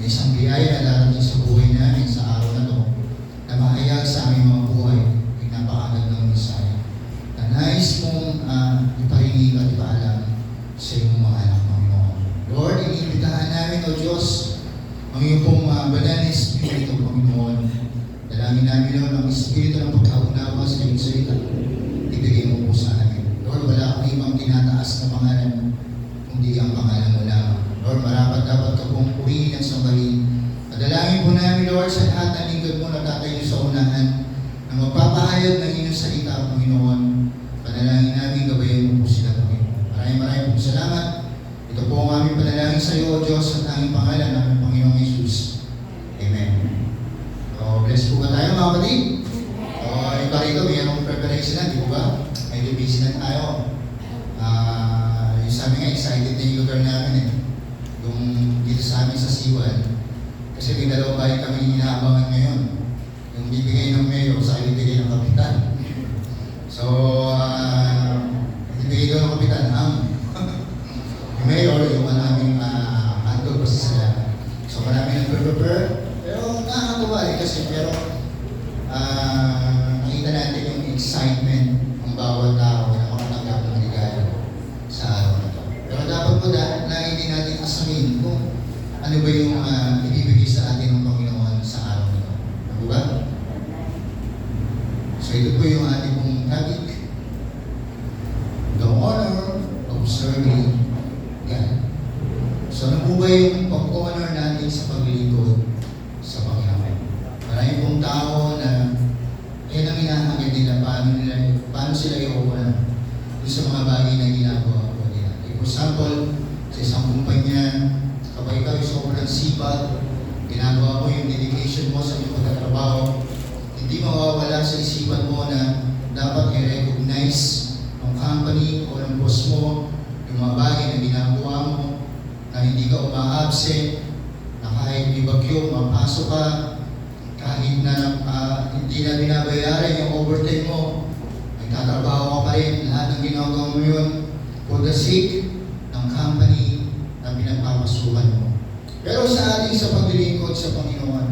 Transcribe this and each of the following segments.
may isang biyaya na darating sa buhay namin sa araw na to na mahayag sa aming mga buhay ay napakagandang misaya na nais mong iparinig at ipaalam sa iyong mga anak, Panginoon. Lord, iniimbitahan namin, O Diyos, ang iyong pong banal na Espiritu, Panginoon. Dalangin namin, Lord, ang Espiritu ng pagkaunawa sa iyong salita. Ibigay mo po sa amin. Lord, wala akong ibang tinataas na pangalan, kundi ang pangalan mo lang. Lord, marapat dapat ka pong purihin at sambahin. Padalangin po namin, Lord, sa lahat ng lingkod mo na tatayo sa unahan na magpapahayag ng inyong salita, Panginoon. Padalangin namin, gabayan mo po sila, Panginoon. Maraming pong salamat. Ito po ang aming panalangin sa iyo, O Diyos, at aming pangalan ng Panginoong Jesus. Amen. So, bless po ba tayo, mga kapatid? Iba rito, mayroong preparation na, di po ba? Medyo busy na tayo. Yung sabi nga, excited na yung lugar namin eh. Yung dito sa amin sa Siwan. Kasi may dalawang bahay kami inaabangan ngayon. Yung bibigay ng mayor sa bibigay ng kapitan. So, bibigay doon ng kapitan, yung mayor, yung aming handle pa sa so, marami nang prepare. Pero nakakatuwa eh kasi nakita natin yung excitement ng bawat tao na makatanggap ng regalo sa araw na to. Pero dapat po lagi din natin asamin kung ano ba yung ibibigay sa atin ng Panginoon sa araw na to. Ano ba? So ito po yung ating pong topic. The honor of serving God. So ano po ba yung pag-honor natin sa paglilingkod sa Panginoon? Maraming pong tao na yan ang hinahangad nila, paano sila i-honor doon sa mga bagay na ginagawa po nila. For example, sa isang kumpanya, kapag ikaw ay sobrang sipag, ginagawa mo yung dedication mo sa iyong pagtatrabaho, hindi mawawala sa isipan mo na dapat i-recognize ng company o ng boss mo yung mga bagay na ginagawa mo, na hindi ka uma-absent, na kahit may bagyo, mapasok ka, kahit na hindi na binabayaran yung overtime mo, nagtatrabaho ka pa rin, lahat ng ginagawa mo yun for the sake ng company na pinagpapasukan mo. Pero sa ating sa paglilingkod sa Panginoon,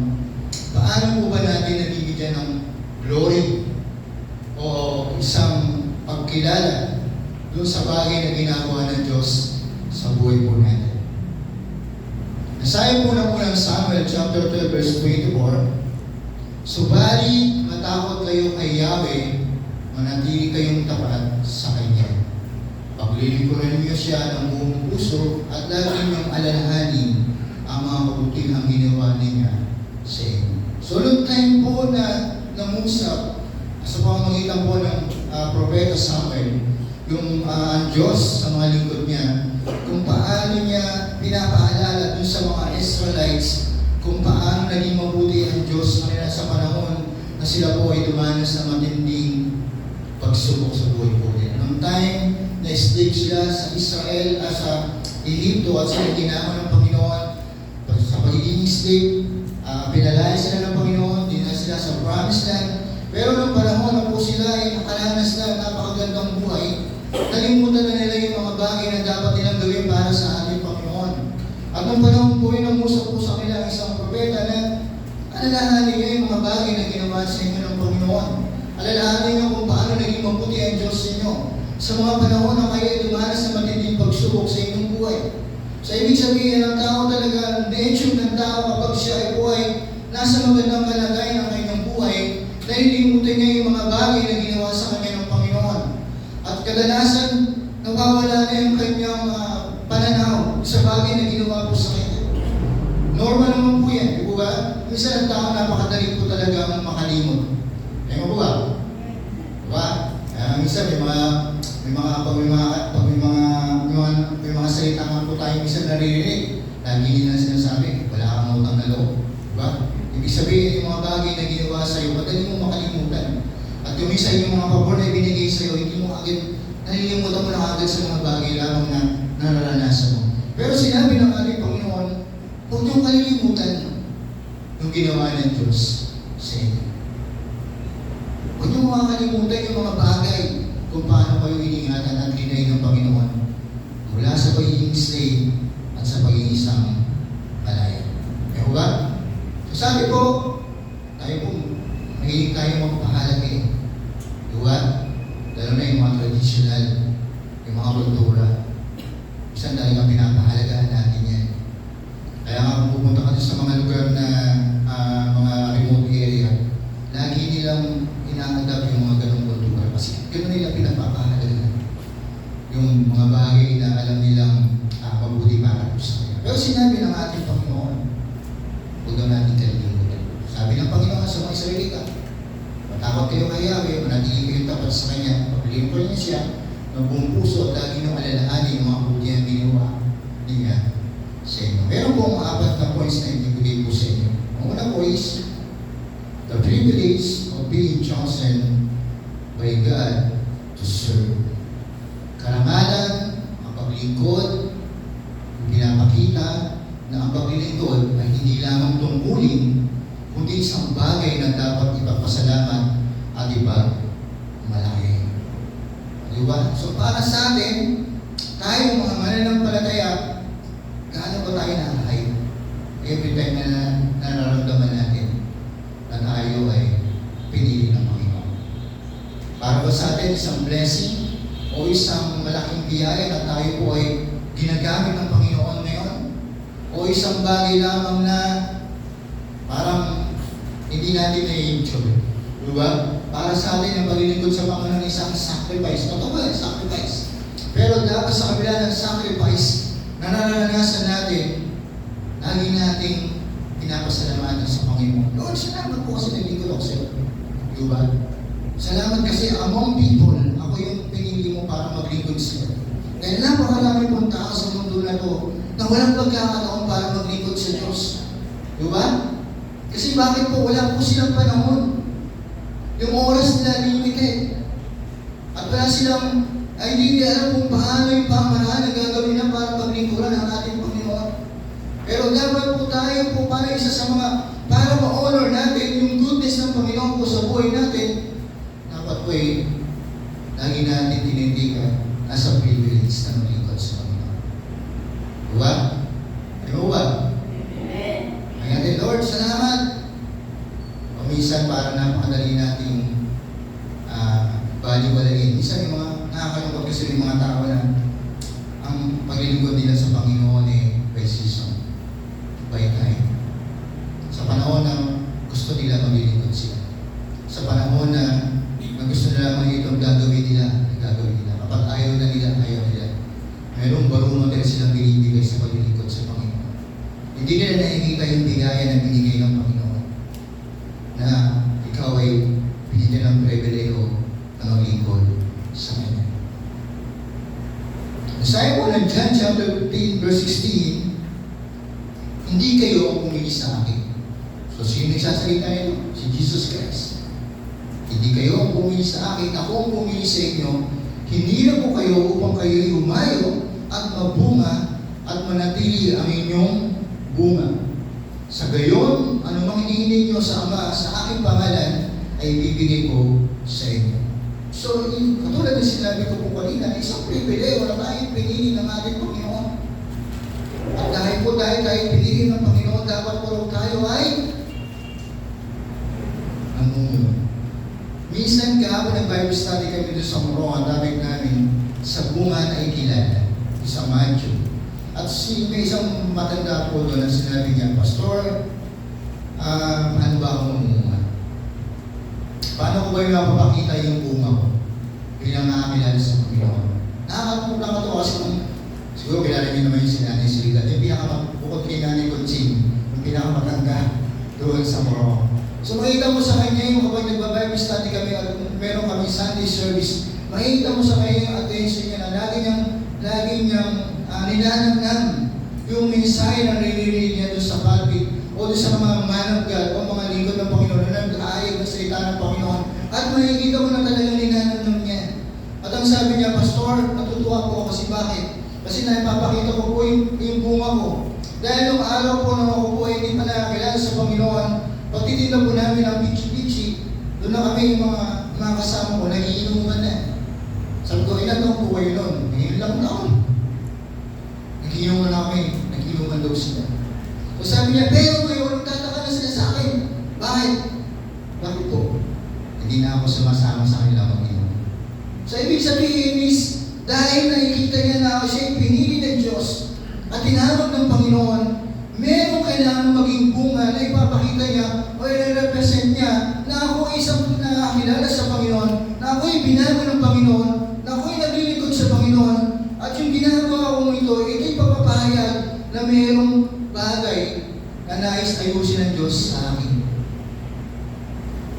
paano po ba natin nabibigyan ng glory o isang pagkilala doon sa bagay na ginagawa ng Diyos sa buhay po natin? Nasabi po ng unang Samuel chapter 12 verse 24, subalit matakot kayo kay Yahweh, manatili kayong tapat sa Kanya. Paglilingkuran niyo siya ng buong puso at lagi niyong alalahanin ang mga kabutihang ginawa niya sa inyo. So, long time po na nangusap sa pamamagitan po ng Propeta Samuel, yung Diyos sa mga lingkod niya, kung paano niya pinapaalala dun sa mga Israelites, kung paano naging mabuti ang Diyos kanila sa panahon na sila po ay dumanas ng matinding pagsubok sa buhay po nila. Noong time na slave sila sa Israel, sa Egypto at sa ginawa ng Panginoon, sa pagiging slave, pinalaya sila ng Panginoon, dinala sila sa Promised Land. Pero nung panahon na po sila ay nakaranas na napakagandang buhay, nalimutan na nila yung mga bagay na dapat nilang gawin para sa ating Panginoon. At nung panahon po yun, nangusap po sa kanila ang isang propeta na alalahanin niyo yung mga bagay na ginawa sa inyo ng Panginoon. Alalahanin niyo kung paano naging mabuti ang Diyos sa inyo sa mga panahon na kayo ay dumanas sa matinding pagsubok sa inyong buhay. So, ibig sabihin ng tao talaga, nature ng tao kapag siya ay buhay, nasa magandang kalagayan ng kanyang buhay, nalilimutan niya yung mga bagay na ginawa sa kanya ng Panginoon. At kadalasan, nawawala na yung kanyang pananaw sa bagay na ginawa po sa kanya. Normal naman po yan, di po ba? Minsan ang tao napakadali po talaga makalimot. Kaya mo po ba? Diba? Minsan may mga salita nga po tayo minsan naririnig. Lagi nila sinasabi, wala kang utang na loob. Diba? Ibig sabihin, yung mga bagay na ginawa sa'yo, madali mo makalimutan. At yung isa yung mga pabor na ibinigay sa'yo, hindi mo agad, nalilimutan mo na agad sa mga bagay lamang na nararanasan mo. Pero sinabi ng ating Panginoon, huwag niyong kalilimutan yung ginawa ng Diyos sa inyo. Huwag niyong makakalimutan yung mga bagay kung paano kayo iningatan at linay ng Panginoon mula sa pagiging slave at sa pagiging isang malaya. Kaya Sabi ko, tayo po, mahilig tayo magpahalag eh. Diba? Lalo na yung mga traditional, yung mga kultura. Isang talagang pinapahalagahan natin yan. Kaya nga kung pupunta ka sa mga lugar na mga remote area, lagi nilang inaadap yung mga ganong kultura. Kasi gano'n nila pinapapahalagahan. Yung mga bagay na alam nilang mabuti para po sa kanya. Pero sinabi ng ating Panginoon, huwag daw natin kalimutan. Sabi ng Panginoon sa mga Israelita, matawag kayo kay Yahweh, manatili kayong tapat sa Kanya, paglingkod niya siya, ng buong puso at lagi niyong alalahanin yung mga buti ang ginawa niya sa inyo. Meron po ang 4 na points na ibibigay po sa inyo. Ang una po is, the privilege of being chosen by God to serve. Karangalan, ang paglingkod, pinapakita na ang paglilingkod ay hindi lamang tungkulin, kundi isang bagay na dapat ipagpasalamat at ipagmalaki. Diba? So para sa atin, tayo mga mananampalataya, gaano ba tayo na-alive? Every time na nararamdaman natin na tayo ay pinili ng Panginoon. Para ba sa atin isang blessing o isang malaking biyaya na tayo po ay ginagamit ng Panginoon ngayon? O isang bagay lamang na parang hindi natin na-enjoy? Diba? Para sa atin ang paglilingkod sa Panginoon ay isang sacrifice. Totoo ba? Sacrifice. Pero dapat sa kabila ng sacrifice na naranasan natin, lagi nating pinapasalamatan sa Panginoon. Lord, salamat po kasi naglingkod ako sa iyo. Diba? Salamat kasi among people, ako yung pinili mo para maglingkod sa iyo. Dahil napakarami pong tao sa mundo na to na walang pagkakataon para maglingkod sa Diyos. Diba? Kasi bakit po wala po silang panahon? Yung oras nila limited. At wala silang, ay hindi alam kung paano yung pamaraan na gagawin na para paglingkuran ang ating Panginoon. Pero dapat po tayo po para isa sa mga, para ma-honor natin yung goodness ng Panginoon po sa buhay natin, dapat po eh, lagi natin tinitingnan nasa privilege na maglingkod sa Panginoon. Diba? Ano ba? Amen. Ngayon, Lord, salamat. Minsan para napakadali nating baliwalain. Minsan yung mga nakakalungkot kasi yung mga tao na ang paglilingkod nila sa Panginoon eh by season, by time. Sa panahon na gusto nila maglilingkod sila. Sa panahon na gusto nila itong gagawin nila, gagawin nila. Kapag ayaw na nila, ayaw nila. Mayroong barunod din silang binibigay sa paglilingkod sa Panginoon. Hindi nila nakikita yung bigaya na binigay ng Panginoon. Na ikaw ay binigyan ng pribilego ng maglingkod sa Kanya. Sabi po ng John chapter 15 verse 16, hindi kayo ang pumili sa akin. So sino nagsasalita nito? Si Jesus Christ. Hindi kayo ang pumili sa akin, ako ang pumili sa inyo. Hinila ko kayo upang kayo'y humayo at mabunga at manatili ang inyong bunga. Sa gayon, anumang hinihiling nyo sa Ama, sa aking pangalan, ay bibigay ko sa inyo. So, katulad na sinabi ko po kanina, isang pribilege na tayo pinili ng ating Panginoon. At dahil tayo pinili ng Panginoon, dapat po tayo ay nangungulo. Minsan kahapon nag-Bible study kami doon sa Morong, ang topic namin, sa bunga na ikilala, sa Matthew. At may isang matanda po doon na sinabi niya, Pastor, ano ba akong umunga? Paano ko ba yung mapapakita yung bunga ko? Bilang nakakilala sa Panginoon. Nakakatawa kasi kung siguro kilala niyo naman yung si Nanay Silga. Yung bukod kay Nanay Conching, yung pinakamatanda doon sa Morong. So makita mo sa kanya yung kapag nagba-Bible study kami at meron kami Sunday service, makita mo sa kanya yung attention niya na lagi niyang ninanamnam yung mensahe na narinig niya doon sa pulpit o doon sa mga man of God o mga lingkod ng Panginoon na nag-aayag ng salita ng Panginoon at makikita mo na talagang ninanamnam niya. At ang sabi niya, Pastor, natutuwa po ako kasi bakit? Kasi naipapakita ko po yung bunga ko. Dahil nung araw po nung ako po hindi pa nakakilala sa Panginoon, pagtitinda po namin ang pichi-pichi, doon na kami yung mga kasama ko, nagiinuman na. Sabi ko, ilan taong po kayo noon? Ngayon lang taon. Nagiinuman na kami, nagiinuman daw sila. So sabi niya, pero ngayon, tataka na sila sa Bakit? Bakit po? Hindi na ako sumasama sa kanila mag-inom. So, ibig sabihin is, dahil nakikita niya na siya pinili ng Diyos at tinawag ng Panginoon, meron kailangan maging bunga na ipapakita niya o i-represent niya na ako ay isang nakakilala sa Panginoon, na ako ay binago ng Panginoon, na ako ay naglilingkod sa Panginoon, at yung ginagawa kong ito'y papapahayag na mayroong bagay na nais ayusin ng Diyos sa akin.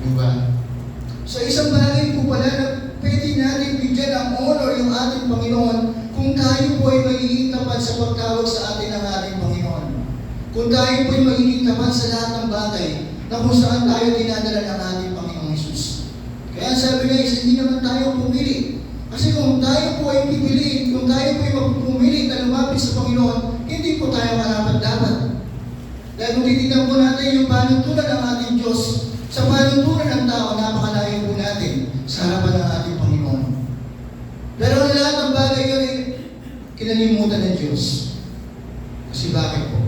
Diba? So isang bagay po pala na pwede natin bigyan ng honor yung ating Panginoon kung tayo po ay magiging tapat sa pagtawag sa atin ng ating Panginoon. Kung tayo po ay magiging tapat sa lahat ng bagay na kung saan tayo dinadala ng ating Panginoong Hesus. Kaya sabi niya, hindi naman tayo pumili. Kasi kung tayo po ay pipiliin, kung tayo po ay magpumili na lumapit sa Panginoon, hindi po tayo karapat-dapat. Dahil kung titignan po natin yung panuntunan ng ating Diyos, sa panuntunan ng tao, napakalayo po natin sa harapan ng ating Panginoon. Pero ang lahat ng bagay yun ay kinalimutan ng Diyos. Kasi bakit po?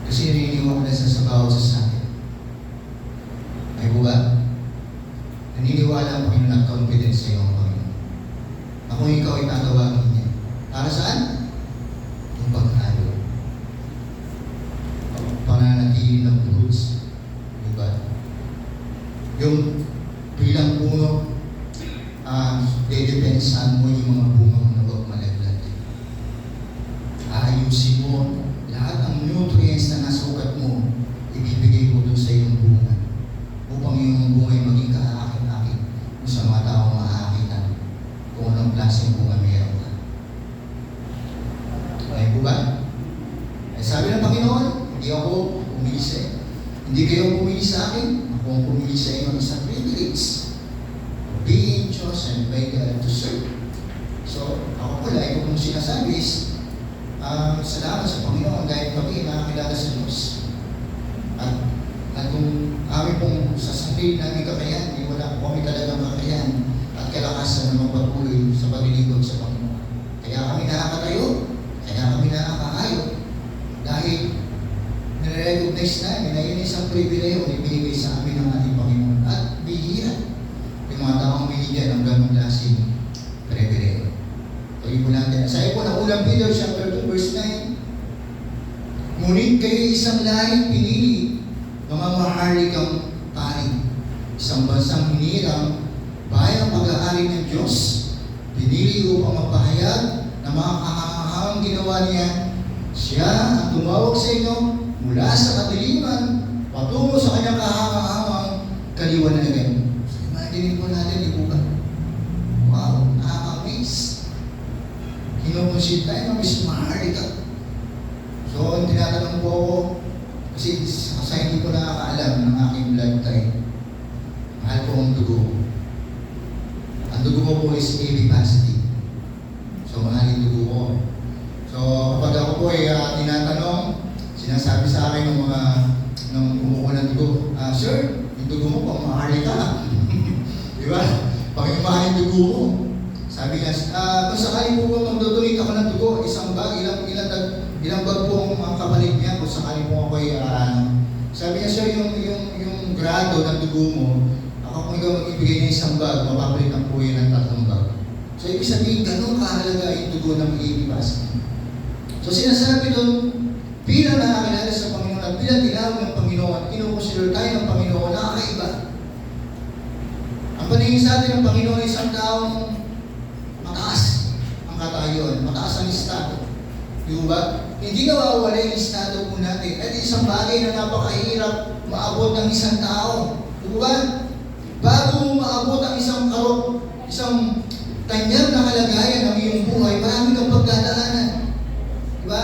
Kasi naniniwala sa bawat sa atin. Ay po ba? Naniniwala ang Panginoon at confidence sa iyo ang Panginoon. Na kung ikaw ay tatawagin niya. Para saan? Yung paghalo. Pananatili ng roots. Diba? Yung bilang puno, dedepensahan mo yung mga bunga mo na huwag malaglag. Ayusin mo lahat ng nutrients na nasa ugat mo, ibibigay mo doon sa iyong bunga. Upang yung bunga ay maging kaakit-akit kung sa mga tao makakakitan kung anong klaseng bunga meron ka. Okay po ba? Eh, sabi ng Panginoon, hindi ako pumili sa iyo. Hindi kayo pumili sa akin, ako ang pumili sa iyo ng isang privilege. Being chosen by God to serve. So, ako po lagi ko kung sinasabi is, salamat sa Panginoon dahil kami nakakilala sa Diyos. At kung kami pong sa sarili namin kakayan, wala po kami talagang kakayan at kalakasan na magpatuloy sa paglilingkod sa Panginoon. Kaya kami nakakatayo, kaya kami nakakahayo. Dahil nare-recognize namin na yun isang pribileyo na ibinigay sa amin ng ating Panginoon. At bihira yung mga taong binigyan ng ganong klaseng pribileyo. Tuloy po natin. Sa po ng unang Peter chapter 2 verse 9, ngunit kayo isang lahing pinili, mga maharlikang pari, isang bansang hinirang, bayang pag-aari ng Diyos, pinili upang magpahayag na mga kahangahang ginawa niya. Siya ang tumawag sa inyo mula sa kadiliman patungo sa kanyang kahangahangang kaliwanagan. So, imagine po natin, di po ba? Wow, nakaka-amaze. Kinukonsid tayo na mas maharlika. So, tinatanong po ako, kasi hindi ko nakakaalam ng aking blood type. Mahal po ang dugo. Ang dugo ko po is AB positive. So, mahal yung dugo ko. So, kapag ako po ay tinatanong, sinasabi sa akin ng mga nung kumukuha ng dugo, Sir, yung dugo mo pang mahali ka. Di ba? Pag mahal yung dugo mo. Sabi niya, kung sakali po po magdodonate ako ng dugo, isang bag, ilang bag po ang kapalit niya kung sakali po ako ay sabi niya, Sir, yung grado ng dugo mo, ako kung ikaw mag-ibigay niya isang bag, mapapalitan po yan ng 3 bag. So, ibig sabihin, ganun kahalaga yung dugo ng ibibas. So, sinasabi doon, bilang nakakilala sa Panginoon at bilang tinawag ng Panginoon, kinukonsider tayo ng Panginoon, nakakaiba. Ang paningin sa atin ng Panginoon ay isang taong mataas ang katayuan, mataas ang estado. Di ba? Hindi nawawala yung estado po natin. At isang bagay na napakahirap maabot ng isang tao. Di ba? Bago mo maabot ang isang isang tanyag na kalagayan ng iyong buhay, marami kang pagdadaanan. Diba?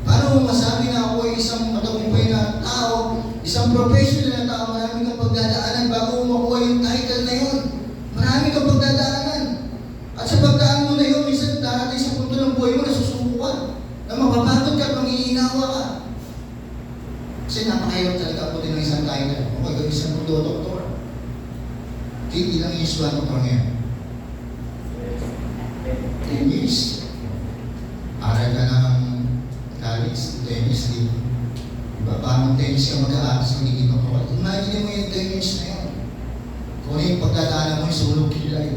Paano mo masabi na ako ay isang matagumpay na tao, isang professional na tao, marami kang pagdadaanan bago mo makuha yung title na yun. Marami kang pagdadaanan. At sa pagdaan mo na yun, minsan darating sa punto ng buhay mo na susuko ka, na mapapagod ka, mangiinawa ka. Kasi napakahirap talaga ako din ng isang title. O kaya isang doktor. Ilang years ba doktor ngayon? 10 years. Aral ka ng college, 10 years din. Diba? Paano 10 years ka mag-aaral sa magiging kapatid? Imagine mo yung 10 years na yun. Kung ano yung pagdadaanan mo yung sunog kilay.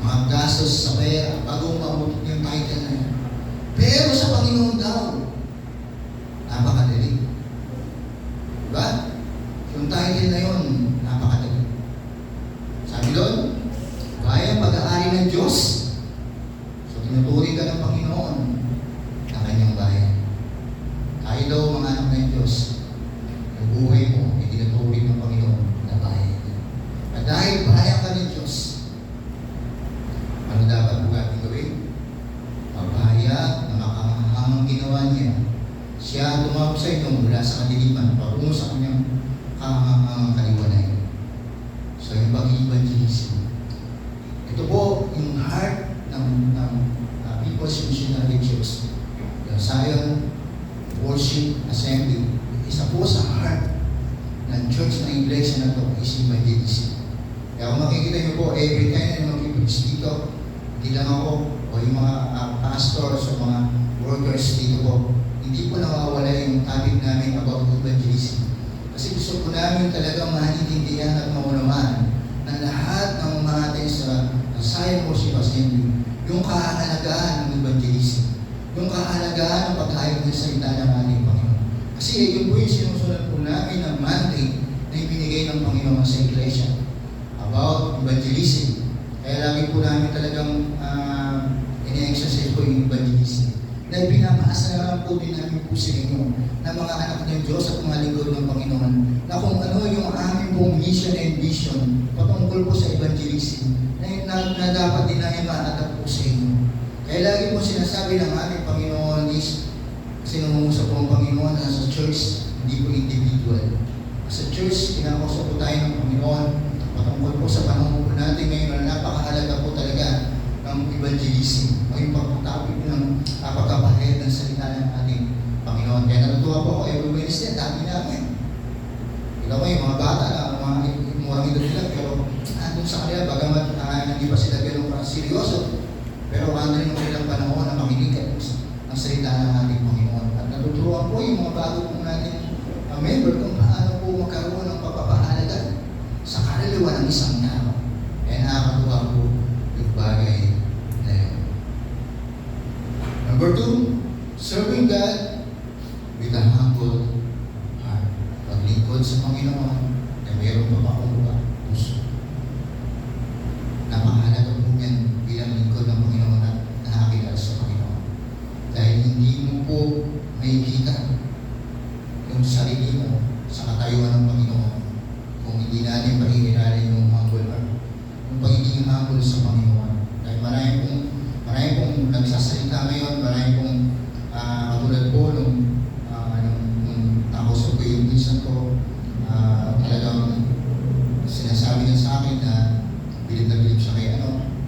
Mga gastos sa pera, bago mabuti yung title na yun. Pero sa Panginoon daw, napakadali. Diba? Yung title na yun, napakadali. Sabi doon, kaya pag-aari ng Diyos. So, tinuturing ka ng Panginoon na kanyang bayan. Tayo daw mga anak ng Diyos, yung buhay mo, ay tinuturing ng Panginoon na bayan. At dahil bayan ka ng Diyos, ano dapat mo ating gawin? Mapahayag na makahamang ginawa niya. Siya tumawag sa inyo mula sa kadiliman, patungo sa kanyang kaliwanay. So, yung pag-evangelism. Ito po yung heart ng People's Missionary Church. The Zion Worship Assembly. Isa po sa heart ng church na iglesia na ito is evangelism. Kaya kung makikita niyo po, every time na mag-preach dito, hindi lang ako o yung mga pastors o mga workers dito po, hindi po nawawala yung topic namin about evangelism. Kasi gusto po namin talagang maintindihan at maunawaan ng lahat ng mga ating sa Zion Worship Assembly, yung kahalagahan ng evangelism, yung kahalagahan ng paghayag ng salita ng ating Panginoon. Kasi yun po yung sinusunod po namin ng mandate na ibinigay ng Panginoon sa iglesia about evangelism. Kaya lagi po namin talagang ini-exercise po yung evangelism. Dahil pinapasa na lang po din namin po sa inyo na mga anak ng Diyos at mga lingkod ng Panginoon na kung ano yung aming pong mission and vision patungkol po sa evangelism na dapat din namin ma-adapt po sa inyo. Kaya lagi po sinasabi ng ating Panginoon is kasi nangungusap po ang Panginoon na sa church, hindi po individual. Sa church, kinakausap po tayo ng Panginoon patungkol po sa panahon po natin ngayon na napakahalaga po talaga ng evangelism o yung pagpapakapit ng pagkapahayag ng salita ng ating Panginoon. Kaya natutuwa po ako every Wednesday, dami namin. Ikaw mo yung mga bata na mga murang ito nila, pero andun sa kanila, bagamat hindi pa sila ganun seryoso, pero ano rin yung kanilang panahon na makinig ng salita ng ating Panginoon. At natuturuan po yung mga bago po natin member kung paano po magkaroon ng pagpapahalaga sa kaluluwa ng isang tao. Kaya nakakatuwa po yung bagay na yun. Number 2, serving God with a humble heart. Paglingkod sa Panginoon na mayroong papakumbaba puso. Napakahalaga po yan bilang lingkod ng Panginoon at nakakilala sa Panginoon. Dahil hindi mo po makikita yung sarili mo sa katayuan ng Panginoon kung hindi natin pahihinalin yung humble heart. Yung pagiging humble sa Panginoon. Dahil marami pong nagsasalita ngayon, marami pong katulad po nung nakausap ko yung minsan ko, talagang sinasabi niya sa akin na bilib na bilib siya kay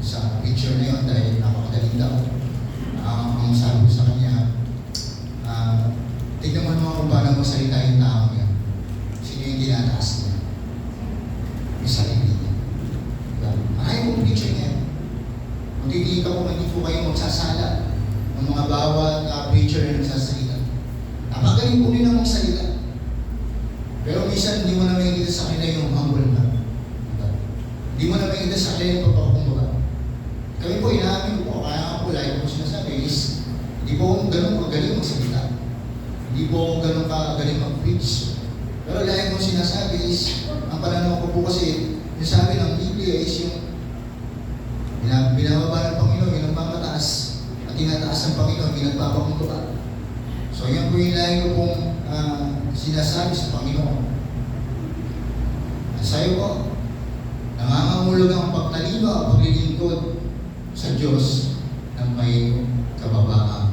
sa picture na yun dahil napakadaling daw. Ang sabi ko sa kanya, tignan mo naman kung paano magsalita yung tao niya. Sino yung tinataas niya? Yung sarili niya. Marami pong picture niya. Kung titigil ka kung hindi po kayo magsasala ng mga bawat preacher na nagsasalita. Napagaling po rin ang magsalita. Pero minsan hindi mo na makikita sa kanila yung humble na. Hindi mo na makikita sa kanila yung papakumbaga. Kami po, inaamin ko po, kaya nga po, like po sinasabi is, hindi po akong ganun kagaling magsalita. Hindi po akong ganun kagaling mag-preach. Pero like po sinasabi is, ang pananaw ko po kasi, yung sabi ng Biblia is yung binababa ng Panginoon, yung nagmamataas, at tinataas ng Panginoon, yung nagpapakumbaga. So yan po yung lahi ko pong sinasabi sa Panginoon. At sa'yo po, nangangahulog ang pagtalima at paglilingkod sa Diyos na may kababaang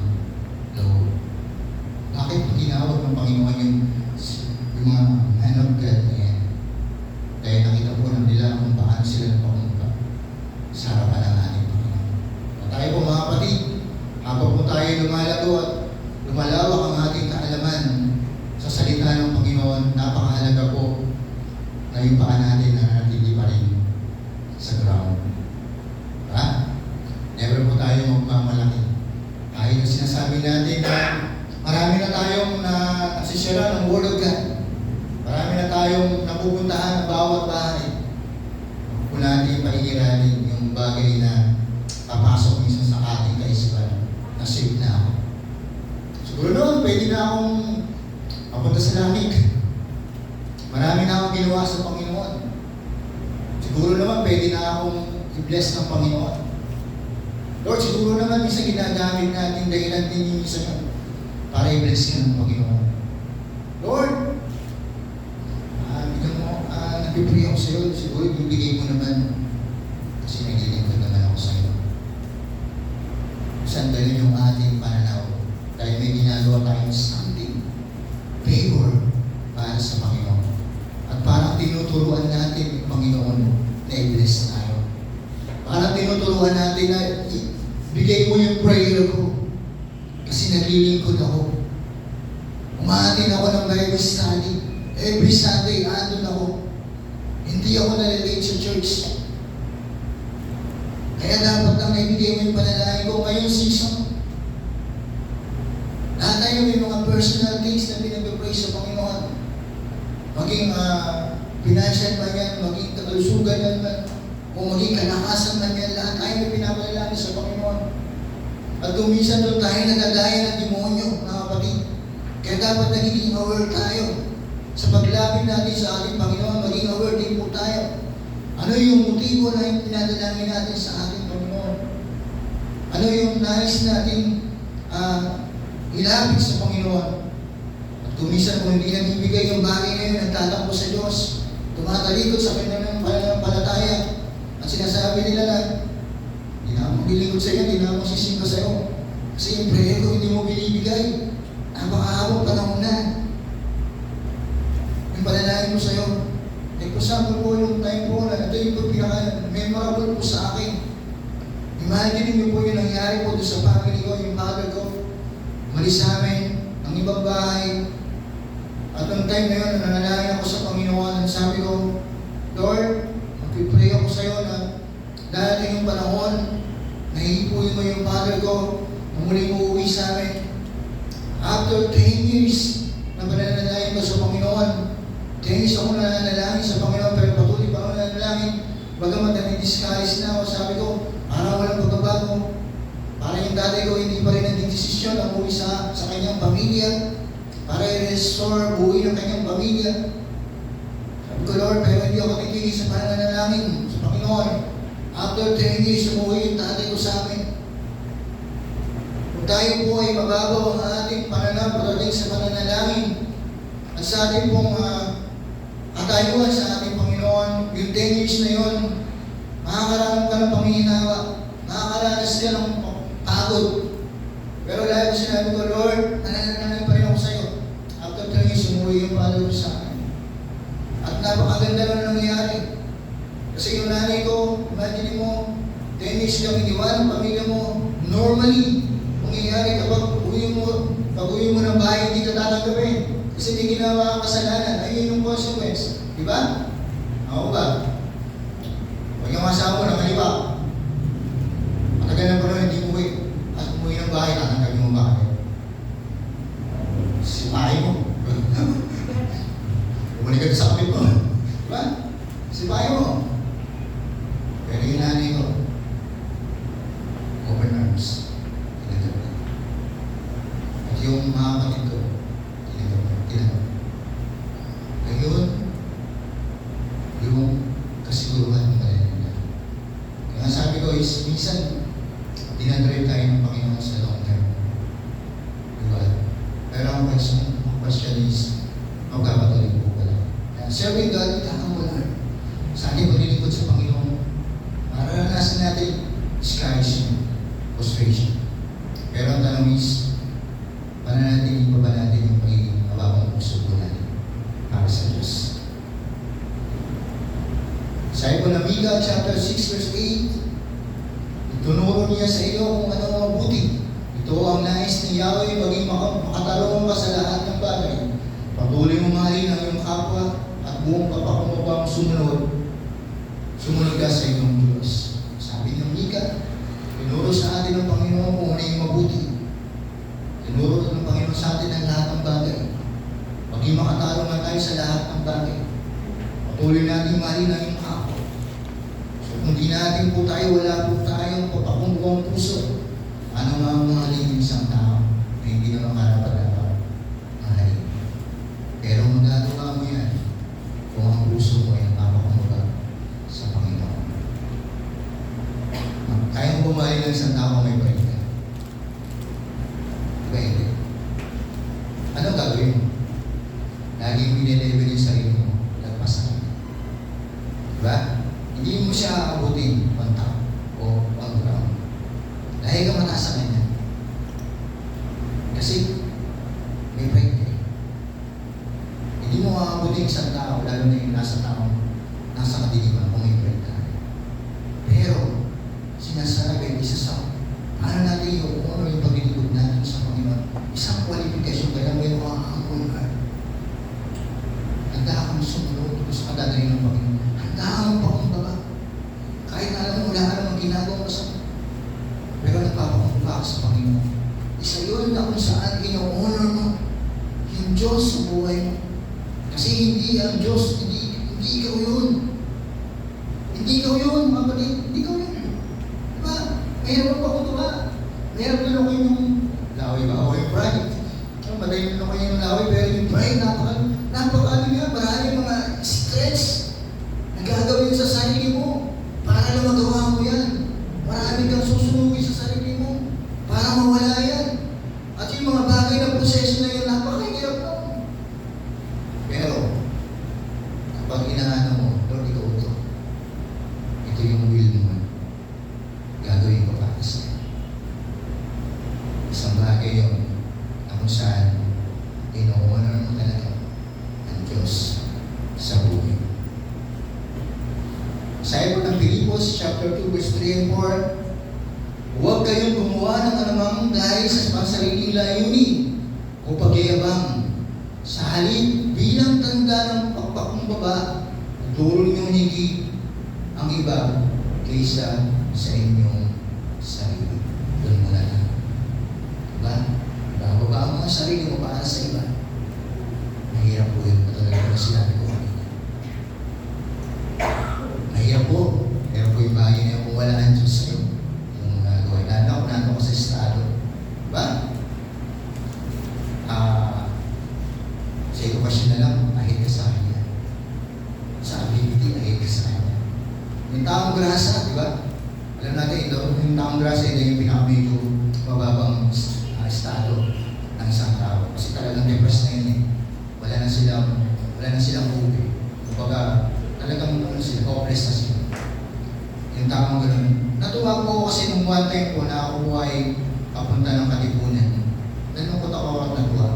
loob. Bakit tinawag ng Panginoon yung mga man of God na yan? Dahil nakita po ng nila kung paano sila napakumpa sa harapan ng ating Panginoon. At tayo po mga kapatid, habang po tayo lumalago at lumalawak ang ating kaalaman sa salita ng Panginoon, napakahalaga po na yung paa natin na natili pa rin sa ground. Diba? Never po tayo magmamalaki. Kahit na sinasabi natin na marami na tayong posisyonan ng Word of God. Marami na tayong napupuntahan ng bawat bahay. Kung natin paigiranin yung bagay na papasok minsan sa ating kaisipan na save na ako. Siguro noon, pwede na akong mapunta sa langit. Marami na akong ginawa sa Panginoon. Siguro naman, pwede na akong i-bless ng Panginoon. Lord, siguro naman, minsan ginagamit natin dahilan din minsan yun para i-bless ka ng Panginoon. Lord, nagpipray ako sa iyo, siguro ibibigay mo naman kasi naglilingkod naman ako sa iyo. Sandalin yung ating pananaw dahil may ginagawa tayong something favor para sa Panginoon. At parang tinuturuan natin yung Panginoon na i-bless tayo. Parang tinuturuan natin na bigay mo yung prayer ko kasi naglilingkod ako. Umaatin ako ng Bible study. Every Sunday, andun ako. Hindi ako nalilate sa church. Kaya dapat lang naibigay mo yung panalangin ko ngayong season. Lahat tayo may mga personal things na pinag-pray sa Panginoon. Maging financial man yan, maging kakalusugan man, o maging kalakasan man yan, lahat tayo may pinapanalangin sa Panginoon. At kung minsan doon tayo nagagaya ng demonyo, mga kapatid, kaya dapat nagiging aware tayo. Sa paglapit natin sa ating Panginoon, maging aware din po tayo. Ano yung motibo na yung pinadalangin natin sa ating Panginoon? Ano yung nais natin ilapit sa Panginoon? At kung minsan kung hindi nabibigay yung bagay na yun, nagtatakbo sa Diyos, tumatalikod sa kanilang pananampalataya, at sinasabi nila na, hindi na ako maglilingkod sa iyo, hindi na ako sisimba sa iyo. Kasi yung prayer ko hindi mo binibigay. Napakahabang panahon na. Yung panalangin mo sa iyo, example po yung time po na ito yung pinaka-memorable po sa akin. Imagine niyo po yung nangyari po doon sa family ko, yung mother ko, umalis sa amin, ang ibang bahay. At noong time na yun, nanalangin ako sa Panginoon, at sabi ko, Lord, magpipray ako sa iyo na darating yung panahon, nahihipuin mo yung mother ko, na muli mo uwi sa amin. After 10 years na pananalangin ko sa Panginoon, 10 years ako nananalangin sa Panginoon, pero patuloy pa ako nananalangin. Bagamat nag-disguise na ako, sabi ko, parang walang pagbabago. Parang yung tatay ko hindi pa rin nag-desisyon na umuwi sa kanyang pamilya, para i-restore, buhay ng kanyang pamilya. Sabi ko, Lord, pero hindi ako titigil sa pananalangin sa Panginoon. After 10 years, umuwi yung tatay ko sa amin. Kung tayo po ay mababaw ang ating pananaw pagdating sa pananalangin, at sa ating pong katayuan sa ating Panginoon, yung 10 years na yun, makakaranas ka ng pangihinawa, makakaranas ka ng pagod. Pero lalo ko sinabi ko, Lord, nananalangin pa rin ako sa iyo. After 10 years, umuwi yung father ko sa akin. At napakaganda lang nangyayari. Kasi yung nanay ko, imagine mo, 10 years kang iniwan ng pamilya mo, normally, mangyayari kapag uwi mo ng bahay, hindi ka tatanggapin. Kasi hindi ginawa ang kasalanan, ayun yung consequence. Di ba? Ako ba? Huwag yung asawa mo, nakaliwa. Matagal na pa rin, hindi umuwi. At umuwi ng bahay, tatanggapin mo ba kayo? Sipahin mo. Bumalik ka sa kapit mo. Di ba? Sipahin mo. Pero yung nanay ko, open arms. At yung mga kapatid ko, ngayon, yung kasiguruhan ng kanila. Kaya sabi ko is, minsan, dinadrive tayo ng Panginoon sa long term. Diba? Pero ang question is, magkakatuloy po pala. Serving God, itakang mo lang. Sa ating paglilingkod sa Panginoon, mararanasan natin discouragement, frustration. Pero ang tanong is, pananatili pa ba natin yung pagiging mababang puso po natin para sa Diyos? Sabi po na Micah chapter 6 verse 8, itunuro niya sa iyo kung ano ang mabuti. Ito ang nais ni Yahweh, maging makatarungan ka sa lahat ng bagay. Patuloy mo mahalin ang iyong kapwa at buong papakumbabang sumunod ka sa iyong Diyos. Sabi ng Micah, tinuro sa atin ng Panginoon kung ano yung mabuti. Tinuro ng Panginoon sa atin ang lahat ng bagay. sa lahat ng bagay. Patuloy natin mahalin ang iyong ako. So kung di natin po tayo, wala po tayong papakungbong puso, ano nga ang mahalin ng isang tao na hindi naman karapat-dapat mahalin. Pero magagawa mo yan kung ang puso mo ay napapakumbang sa Panginoon. Kaya mo bumahalin ng isang tao may pride ka? Diba hindi? Anong gagawin mo? Laging minelevel yung sarili mo, lagpasan. Diba? Hindi mo siya abutin one top o one ground. Dahil ka mataas sa kanya. Kasi may pride ka. Hindi mo aabutin isang tao, lalo na yung nasa kadiliman kung may pride ka. Pero, sinasabi, isa sa paano natin yung kung ano yung paglilingkod natin sa Panginoon. Isang kwalifikasyon kaya mo yung makakangkul ka. Handa kang sumunod sa kadadaling ng Panginoon. Handa kang pakumbaga. Kahit alam mo, wala ka namang ginagawa sa pero nagpapakumbaga ka sa Panginoon. Isa yun na kung saan ino-honor mo yung Diyos sa buhay mo. Kasi hindi ang Diyos, hindi ikaw yun. Hindi ikaw yun, mga kapatid. Hindi ikaw yun. Diba? Mayroon pa kung diba? Mayroon na kayo yung laway ba? O yung pride. Madali na kayo yung laway, pero yung pride, napakali nga. Maraming mga stress na gagawin sa sarili mo para na magawa mo yan. Maraming kang susunugin sa sarili mo para mawala yan. At yung mga bagay na proseso na yun, napakahirap mo. Pero, kapag inaano mo, Lord, ikaw ito. Ito yung will mo. Gagawin ko para sa'yo. Isang bagay yun na kung saan ino-honor mo talaga ang Diyos sa buhay. Sabi po ng Filipos, chapter 2, verse 3 and 4, huwag kayong gumawa ng anumang dahil sa sariling layunin o pagyayabang. Sa halip, bilang tanda ng pagpakumbaba, turo niyong higit ang iba kaysa sa inyong sarili. Doon muna lang. Diba? Bababa mo ang sarili mo para sa iba. Mahirap po yun. Matalaga na sinabi ko kanina. Mahirap po. Pero po yung bagay na kung wala ang Diyos sa'yo, yung gawin. Nandun ko sa estado. Diba? Sa edukasyon na lang, ahit ka sa kanya. Sa ability, ahit ka sa kanya. Yung taong grasa, di ba? Alam natin ito, yung taong grasa, ito yung pinaka-medyo mababang estado ng isang tao. Kasi talagang depressed na yun eh. Wala na silang hope eh. Kumbaga, talagang hopeless na sila. Yung taong gano'n. Natuwa po kasi nung one time po na ako po ay papunta ng Katipunan. Nalungkot ako at natuwa.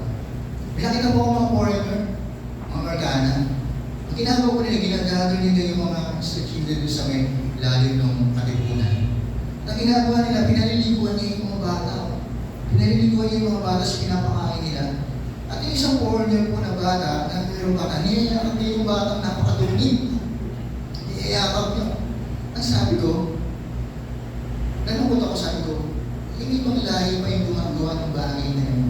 Pinakita po ako mga foreigner, mga Amerikana. Ang ginagawa ko nila, ginagado nila yung mga street children doon sa may lalim ng Katipunan. Ang ginagawa nila, pinaliliguan niya yung mga bata. Pinaliliguan niya yung mga bata sa pinapakain nila. At yung isang foreigner po na bata, na mayroong bata, niyayakap niya yung batang napakadumi. Niyayakap niya. Ang sabi ko, nalungkot ako, sabi ko, hindi bang lahi pa yung gumagawa ng bagay na yun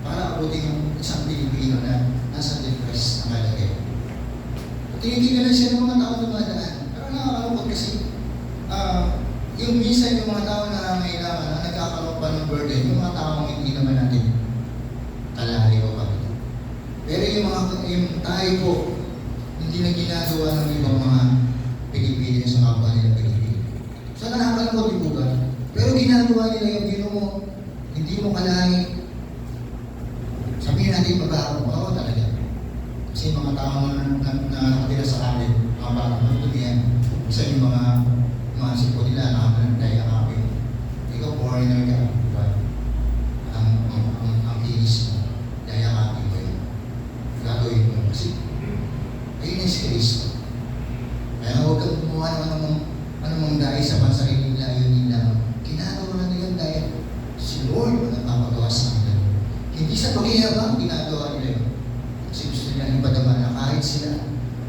para abutin yung isang Pilipino na nasa depressed na malagay. Tinitingnan lang siya ng mga tao na dumadaan. Pero nakakalungkot kasi yung minsan yung mga tao na nangailangan na nagkakaroon pa ng burden, yung mga tao hindi naman natin kalahari o kapito. Pero yung tayo po, hindi na ginagawa ng ibang mga Pilipino sa kapwa nila Pilipino. So nakakalungkot yung buka. Pero ginagawa nila yung biro mo, hindi mo kalahari. Sabihin natin mabaho, oo talaga. Kasi mga tao na nakatira sa atin, mga bata, ano yan? Isa yung mga sipo nila, nakakalayo kami. Ikaw, foreigner ka, diba? Ang kinis mo, daya kami mo yun. Gagawin mo kasi. Ayun yung si Kristo. Kaya huwag kang gumawa ng anumang dahil sa pansariling layunin lang. Ginagawa na yun dahil si Lord ang nagpapagawa sa kanila. Hindi sa pagyayabang ginagawa nila yun. Kasi gusto nila ipadama na kahit sila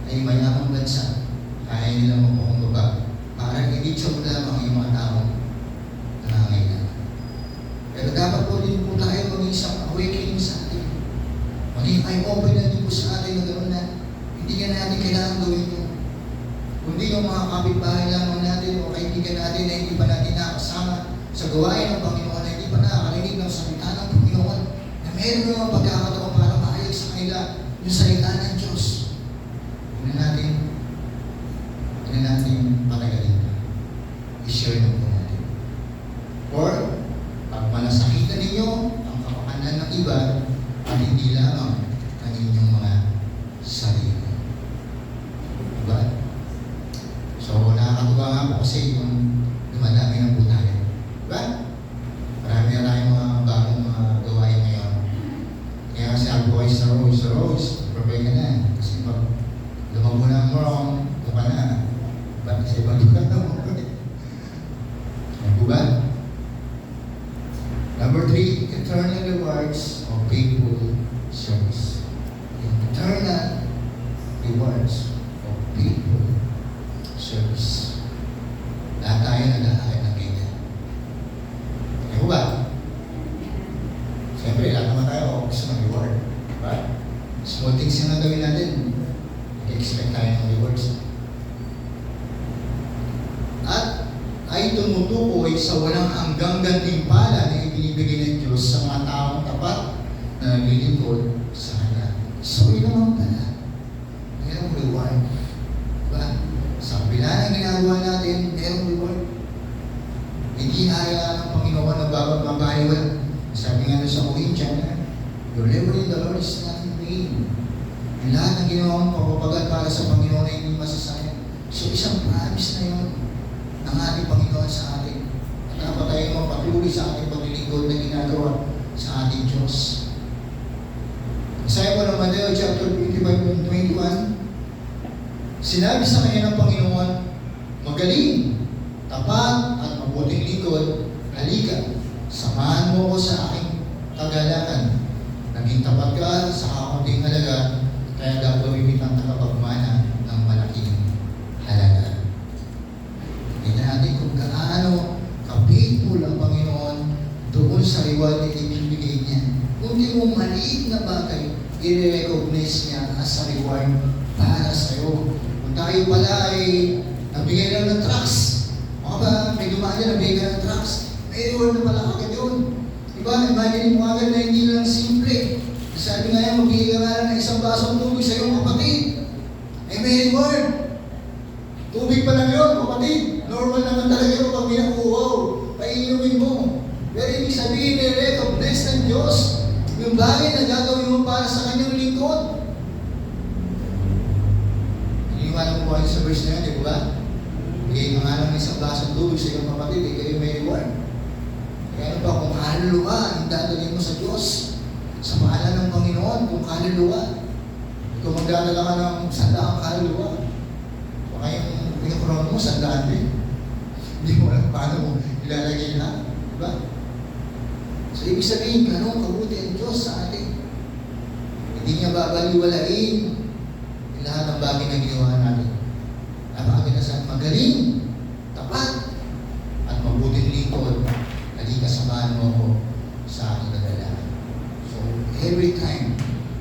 ay mayamang bansa, kaya nila magpakumbaba para i-reach out lamang yung mga tao na nangangailangan. Pero dapat po din po tayo maging isang awakening sa atin. Maging eye-open natin po sa atin na gano'n na hindi ka natin kailangan gawin yun. Kundi yung mga kapitbahay lamang natin o kaibigan natin na hindi pa natin nakasama sa gawain ng Panginoon, na hindi pa nakakarinig ng salita ng Panginoon, na meron naman pagkakataon para maayos sa kanila yung salita ng Diyos. Huwag na natin patagalin na. I-share na po natin. Or, pag malasakitan ninyo ang kapakanan ng iba at hindi lamang ang inyong mga sarili. Diba? So, nakakatuwa nga po kasi yung dumadami ng po tayo. Diba? Marami na tayong mga bagong mga gawain ngayon. Kaya kasi ako ay sa Rose, prepare ka na. Kasi pag lumago na ang wrong, ito ka na. Ba't kasi bago ka na mo? Diba? Number 3, eternal rewards of faithful service. Eternal rewards of faithful service. Lahat tayo nag-aakit ng ganyan. Ano ba? Siyempre, lahat naman tayo gusto ng reward. Diba? Small things yung gawin natin, i-expect tayo ng rewards. At ay tumutukoy sa walang hanggang gantimpala na ibinibigay ng Diyos sa mga taong tapat na naglilingkod sa Kanya. So, yun naman pala. Mayroong reward. Diba? Sa kabila ng ginagawa natin, mayroong reward. Hindi hayaan ng Panginoon na bago mabahiwan. Sabi nga sa Corinthians, your labor in the Lord is not in vain. Ang lahat ng ginawang pagpapagal para sa Panginoon ay hindi masasayang. So, isang promise na yun ng ating Panginoon sa atin. At dapat tayo mapatuloy sa ating paglilingkod na ginagawa sa ating Diyos. Isaya mo ng Mateo chapter 25:21, sinabi sa kanya ng Panginoon, magaling, tapat at mabuting lingkod, halika, samahan mo ko sa aking kagalakan. Naging tapat ka sa kakunting halaga, kaya gagawin kitang tagapagmana ng malaking halaga. Tingnan natin kung gaano ka-faithful ang Panginoon doon sa reward na ibibigay niya. Kundi mong maliit na bagay, i-recognize niya as a reward para sa'yo. Kung tayo pala ay nabigay lang ng trucks, mga ba, may dumaan na nabigay ng trucks, may reward na pala agad yun. Diba? Imagine mo agad na hindi lang simple. Sabi nga yan, magbigay ka nga lang ng isang basong tubig sa iyong kapatid. Ay may reward. Tubig pa lang yun, kapatid. Normal naman talaga yun pag pinakuhaw. Paiinumin mo. Pero ibig sabihin, i-recognize ng Diyos yung bagay na gagawin mo para sa kanyang lingkod. Iniwanan mo ba sa verse na yun, di ba? Bigay ka nga lang ng isang basong tubig sa iyong kapatid, kayo may reward. Kaya ba, kung kaluluwa, ang dadalhin mo sa Diyos, sa pangalan ng Panginoon, kung kaluluwa, kung magdadala ka ng sandaang kaluluwa, baka yung pinakuroon mo, sandaan din. Hindi mo alam paano mo ilalagay na. Diba? So, ibig sabihin, gano'ng kabuti ang Diyos sa atin. Hindi niya babaliwalain yung lahat ng bagay na ginawa natin. Napakaganasan, magaling, tapat, at mabuting lingkod. Halika, samahan mo ako sa aking kadalahan. So, every time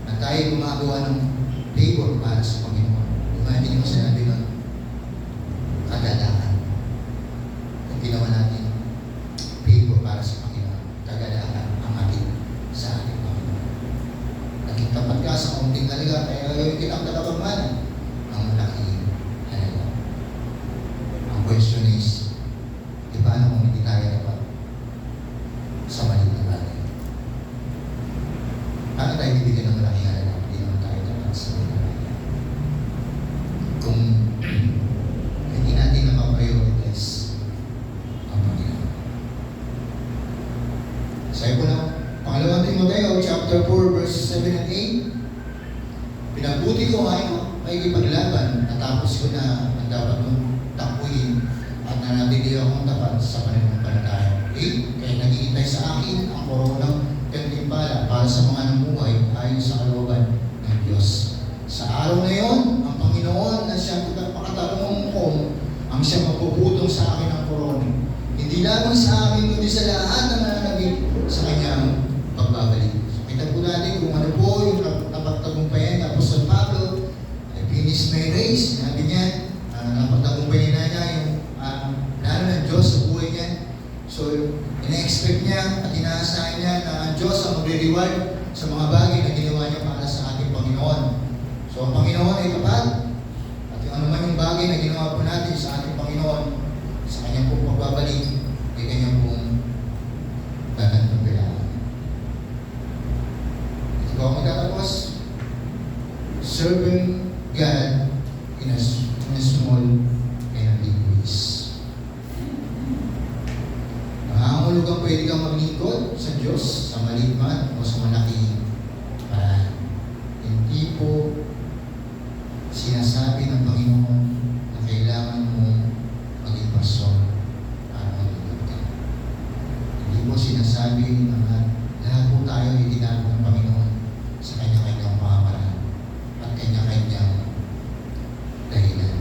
na tayo gumagawa ng favor para sa Panginoon, imagine mo sinabi nun, kagalakan. Kung ginawa natin favor para sa Panginoon, kagalakan ang ating sa ating Panginoon. Naging tapat ka sa kaunting halaga, kaya gagawin kitang tagapagmana ang malaking halaga. Ang question is, di paano kung hindi tayo dapat sa maliit na bagay? Paano tayo bibigyan ng malaking halaga? Hindi naman tayo dapat sa maliit na bagay. Kung hindi natin na-prioritize ang Panginoon. Sabi ko lang, pangalawang Timoteo, chapter 4, verses 7 and 8, pinabuti ko ay ipaglaban, natapos ko na ang dapat mong takbuhin at nanatili akong tapat sa pananampalataya. 8, kaya naghihintay sa akin ang koronang gantimpala para sa mga namuhay ayon sa kalooban ng Diyos. Sa araw na yon, ang Panginoon na siyang pakatarong ko ang siyang magpuputong sa akin ng korona. Hindi lamang sa akin, kundi sa lahat ng nananabik sa kanyang pagbabalik. So, kita po natin kung ano po yung napagtagumpayan serving God in a small and a big ways. Nangangahulog ang pwede kang maglingkod sa Diyos, sa maliit man o sa malaking paraan. Hindi po sinasabi ng Panginoon na kailangan mo maging pastor para maglingkod ka. Hindi po sinasabi na lahat po tayo itinawag ng Panginoon sa kanya-kanyang pamamaraan at kanya-kanyang dahilan.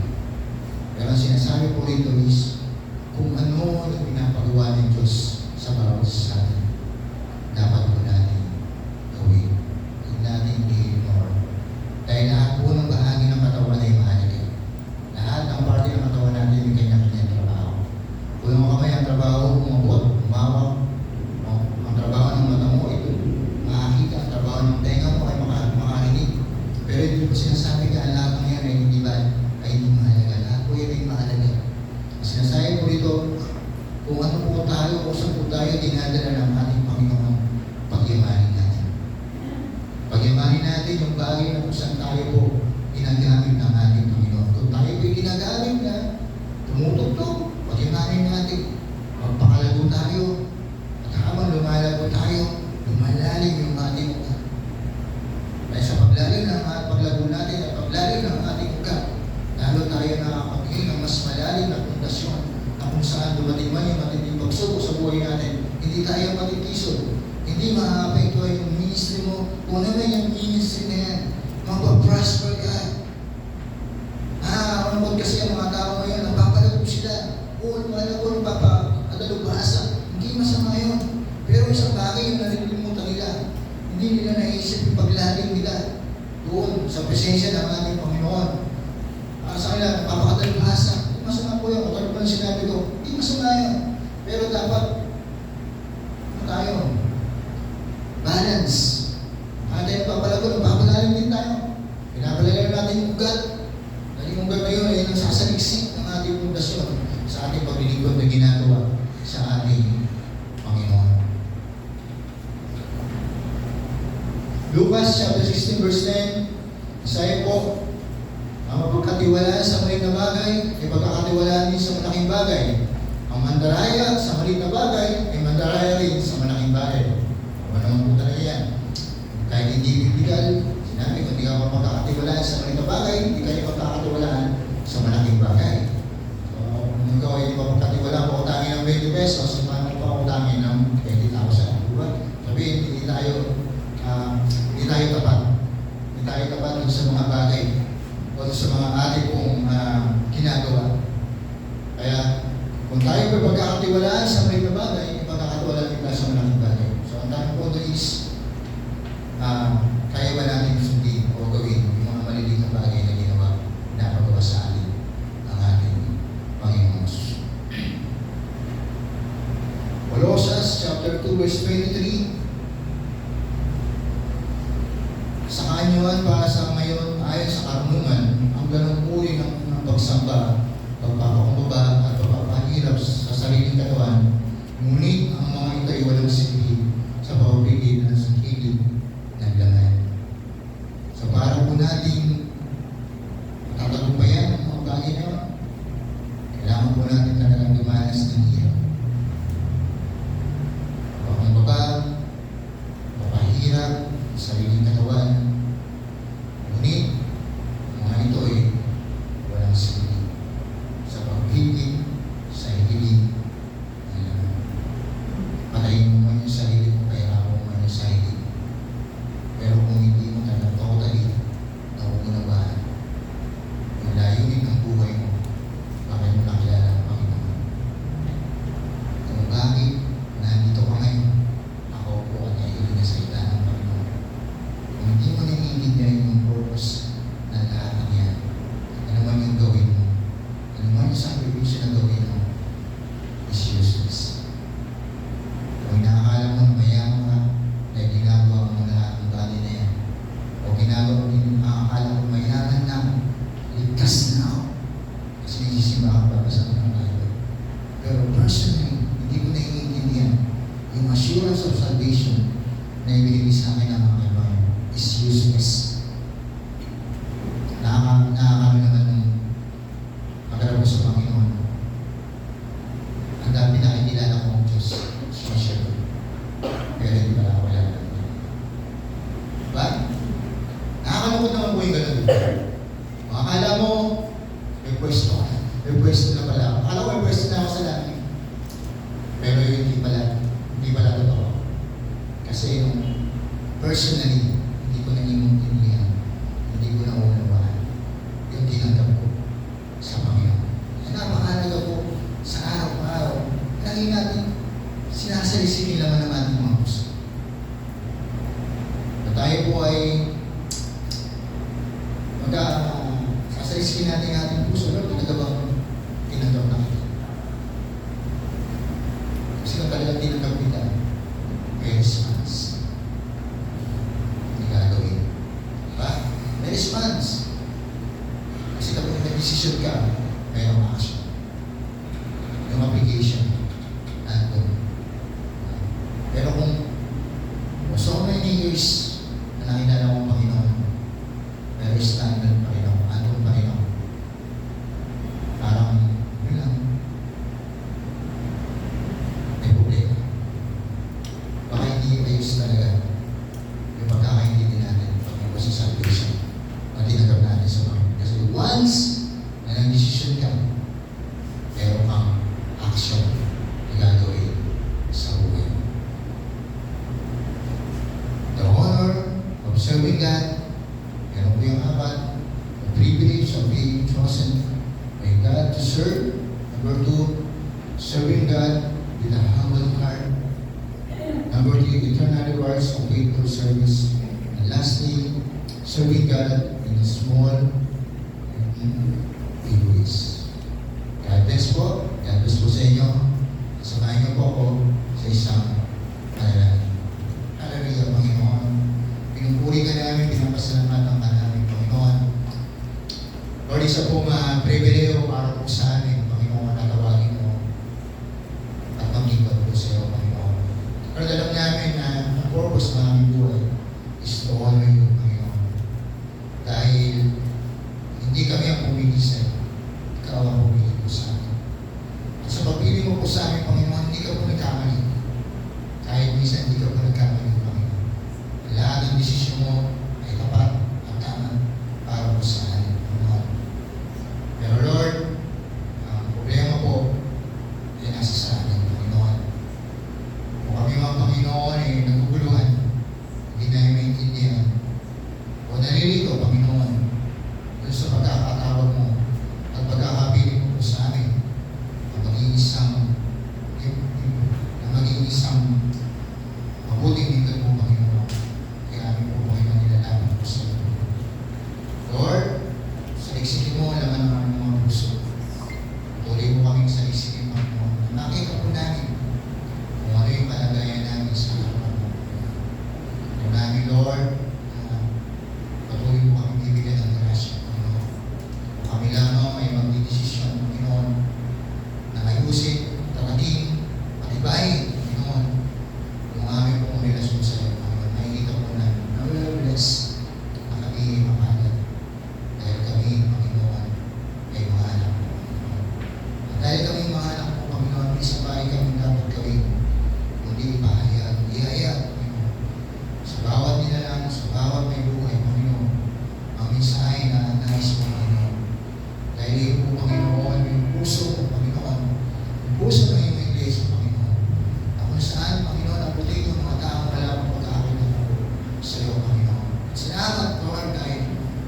Pero ang sinasabi po rito is kung ano yung pinapagawa ng Diyos sa bawat isa sa atin, dapat po natin gawin. Huwag natin i-ignore. Dahil lahat po ng bahagi ng katawan ay mahalaga. Lahat ng parte ng katawan natin may kanya-kanyang trabaho. Kung ang kamay ang trabaho, umabot, umawak, ang trabaho ng mata mo, ito, makakita, ang trabaho ng tenga mo ay makarinig. Pero hindi po sinasabi ka, lahat ng yan ay hindi ba, ay hindi mahalaga. Lahat po yan ay mahalaga. Sinasabi po dito, kung ano po tayo, kung saan po tayo dinadala ng ating Panginoon, pagyamanin natin. Pagyamanin natin yung bagay na kung saan tayo po ginagamit ng ating Panginoon. Kung tayo po ginagamit na tumutugtog, pagyamanin natin. Magpakalago tayo. At habang lumalago tayo, lumalalim yung ating ugat. Dahil sa paglalim ng paglago natin at paglalim ng ating ugat, lalo tayo nakakapaghin ng mas malalim na pundasyon na kung saan dumating man yung matinding pagsubok sa buhay natin, hindi tayo matitiso. Hindi makakapektuhan yung ministry mo. Kung ano yung ministry na yan, magpa-prosper ka. Ano kasi ang mga tao ngayon, napapalago sila. Lumalago, napapalubasa. Hindi masama yun. Pero isang bagay yung nalilimutan nila. Hindi nila naisip yung paglalim nila doon sa presensya ng ating Panginoon. Sa kanila, napapakatalubhasa. Hindi masama po yun. Katulad pa ng sinabi ko, hindi masama yun. Pero dapat, tayo, balance. Tayo papalago, napapalalim din tayo. Pinapalalim natin yung ugat. Dahil yung ugat na yun ay nagsasaliksik ng ating pundasyon sa ating paglilingkod na ginagawa sa ating Panginoon. Lucas chapter 16 verse 10, sabi po, ang pagkatiwalaan sa maliit na bagay ay pagkakatiwalaan din sa malaking bagay. Ang mandaraya sa maliit na bagay ay mandaraya rin sa malaking bagay. Ano naman po talaga yan? Kahit hindi biblical, sinabi kung hindi ka pagkakatiwalaan sa maliit na bagay, hindi kayo pagkakatiwalaan sa malaking bagay. So, kung ikaw ay hindi pa pagkatiwalaan pa utangin ng 20 pesos, paano pa utangin ng 20,000? Diba? Sabihin, hindi tayo tapat. Hindi tayo tapat sa mga bagay o sa mga ating pong ginagawa. Kaya, kung tayo ay pagkakatiwalaan sa maliit na bagay, ipagkakatiwalaan kita sa malaking bagay. So, ang tanong po ito is, kaya ba natin sundin o gawin yung mga maliliit na bagay na ginawa na pagawa sa atin ang ating Panginoon. Colossians chapter 2 verse 23, sa kanyuan para sa ngayon ayon sa karunungan ang ganong uri ng pagsamba, pagpapakumbaba at pagpapahirap sa sariling katawan, ngunit ang mga ito ay walang silbi sa pagpigil ng sangkilid ng laman. So para po natin matatagumpayan ang mga bagay na yun, kailangan po natin talagang dumanas ng hirap. Pagpapakumbaba, pagpapahirap, sariling katawan, ngunit mga ito ay walang silbi sa pagpigil sa hiling ng laman. Patayin mo man yung sarili mo, pahirapan mo man yung sarili mo. Pero kung hindi mo talagang totally nauunawaan yung layunin ng buhay mo, bakit mo nakilala ang Panginoon? Kung bakit nandito ka ngayon, nakaupo at nahilig na sa ita ng Panginoon. Kung hindi mo naiintindihan yung purpose ng lahat ng yan, ano man yung gawin mo, ano man yung sacrifice na gawin mo, is useless. Kung nakakala mo na mayaman ka, dahil ginagawa mo lahat ng bagay na yan, o ginagawa mo din nakakala mo mayaman na ako, ligtas na ako, kasi nagsisimba ka babasa ko ng Bible. Pero personally, hindi ko naiintindihan yung assurance of salvation na ibinigay sa akin ng mga Panginoon is useless. huwag naman po yung ganun. Akala mo, may pwesto ka. May pwesto na pala. Akala ko may pwesto na ako sa langit. Pero yun, hindi pala totoo. Kasi yung personally, hindi ko nangintindihan, hindi ko naunawaan yung tinanggap ko sa Panginoon. Kaya napakalaga po sa araw-araw, lagi natin sinasalisigin naman ng ating mga puso. Na tayo po ay sasalisigin natin ang ating puso, Lord, tinanggap na kita. Kasi kung talagang tinanggap kita, may response. Hindi gagawin. Diba? May response. Kasi kapag nag-decision ka, mayroong action. Yung application, nandun. Pero kung so many years na nakilala ko ang Panginoon, pero standard pa rin ako, andun pa rin ako. Parang, yun lang, may problema. Baka hindi ayos talaga yung pagkakaintindi natin pag sa salvation na tinanggap natin sa Panginoon. Kasi once na nag-decision ka, meron kang action na gagawin sa buhay mo. The honor of serving God, meron po yung apat, the privilege of being chosen by God to serve. Number 2, serving God with a humble heart. Number 3, eternal rewards of faithful service. And lastly, serving God in a small and in big ways. God bless po. God bless po sa inyo. Samahan niyo po ako sa isang panalangin. Hallelujah, Panginoon. Pinupuri ka namin, pinapasalamatan ka namin, Panginoon. Lord, isa pong pribileo para po sa amin, Panginoon, na tawagin mo at maglipat po sa iyo, Panginoon. Lord, alam namin na ang purpose ng aming buhay is to honor you, Panginoon. Dahil hindi kami ang pumili sa iyo, ikaw ang pumili po sa amin. At sa pagpili mo po sa amin, Panginoon, hindi ka po nagkamali. Kahit minsan hindi ka po nagkamali, Panginoon. Lahat ng desisyon mo ay tapat at tama para po sa amin, Panginoon. Pero Lord, ang problema po ay nasa sa amin, Panginoon. Kung kami mga Panginoon ay naguguluhan, hindi namin maintindihan, o nalilito, Panginoon, doon sa pagkakatawag mo at pagkakapili mo po sa amin na maging isang mabuting lingkod mo, Panginoon. Kaya amin po, Panginoon, nilalaman po sa iyo. Lord, saliksikin mo ang laman ng aming mga puso. Tuloy mo kaming saliksikin, Panginoon. Nakita po namin kung ano yung kalagayan namin sa harapan mo. Kung namin, Lord, patuloy mo kaming bibigyan ng grasya, Panginoon. Kung kami lamang ay magdidesisyon, Panginoon, na ayusin, tatating, patibayin, Panginoon, yung aming pong relasyon sa iyo, Panginoon. Nakikita po namin na we are blessed na kami mamahalan. Dahil kami, Panginoon, ay mga anak mo, Panginoon. At dahil kami mga anak mo, Panginoon, may isang bagay kami dapat gawin. Kundi ipahayag, Panginoon. Sa bawat nilalang, sa bawat may buhay, Panginoon, ang mensahe na nais mo, Panginoon. Dahil iyo po, Panginoon, yung puso mo, Panginoon, yung puso ng iyong iglesia, Panginoon, na kung saan, Panginoon, ang puting ng mga taong wala pang pagkakilala po sa iyo, Panginoon. At salamat, Lord, dahil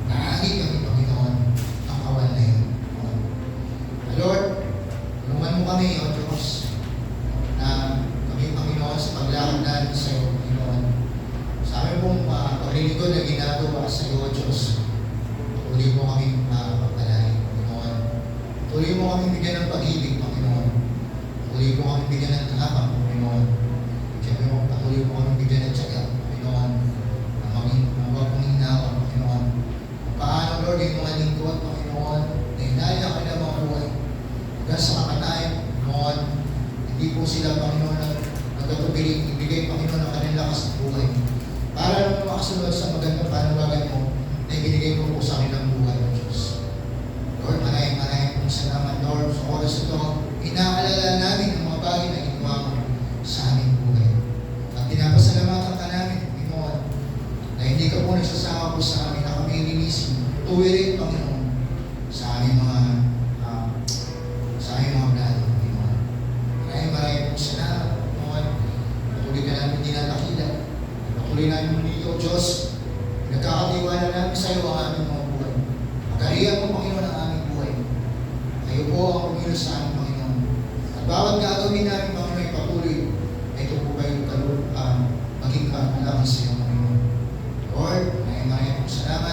naagi kami, Panginoon, ang kawan na yun. Lord, tulungan mo kami, O Diyos, na kami, Panginoon, sa paglakad natin sa iyo, Panginoon. Sa amin pong paglilingkod na ginagawa sa iyo, O Diyos, tuloy mo kami pagpalain, Panginoon. Tuloy mo kami bigyan ng pag-ibig, Panginoon. Tuloy mo kami bigyan ng tapang, Panginoon. Tuloy mo kami bigyan ng tiyaga, Panginoon. Na huwag mong hinawa, Panginoon. Kung paano, Lord, yung mga lingkod, Panginoon, na hinaya ka na mga buhay. Hanggang sa kakanayan, Panginoon, hindi po sila, Panginoon, nagkatubiling, ibigay, Panginoon, ang kanilang lakas ng buhay. Para naman makasunod sa magandang panawagan mo na ibinigay mo po sa kanilang buhay, O Diyos. Lord, maraming pong salamat, Lord, sa oras ito. Inaalala namin ang mga bagay na ginawa mo sa aming buhay. At pinapasalamatan ka namin, Panginoon, na hindi ka po nagsasama po sa amin na kami tuwirin, Panginoon, sa aming mga plano, Panginoon. Maraming pong salamat, Panginoon. Patuloy ka namin dinadakila. Patuloy namin dito, Diyos. Nagkakatiwala namin sa iyo ang aming mga buhay. Pagkariyan mo, Panginoon, ang aming buhay. Kayo po ang pumilos sa aming Panginoon. At bawat gagawin namin, Panginoon, ay patuloy. Ito po kayo maging kaalaman sa iyo, Panginoon. Lord, maraming pong salamat.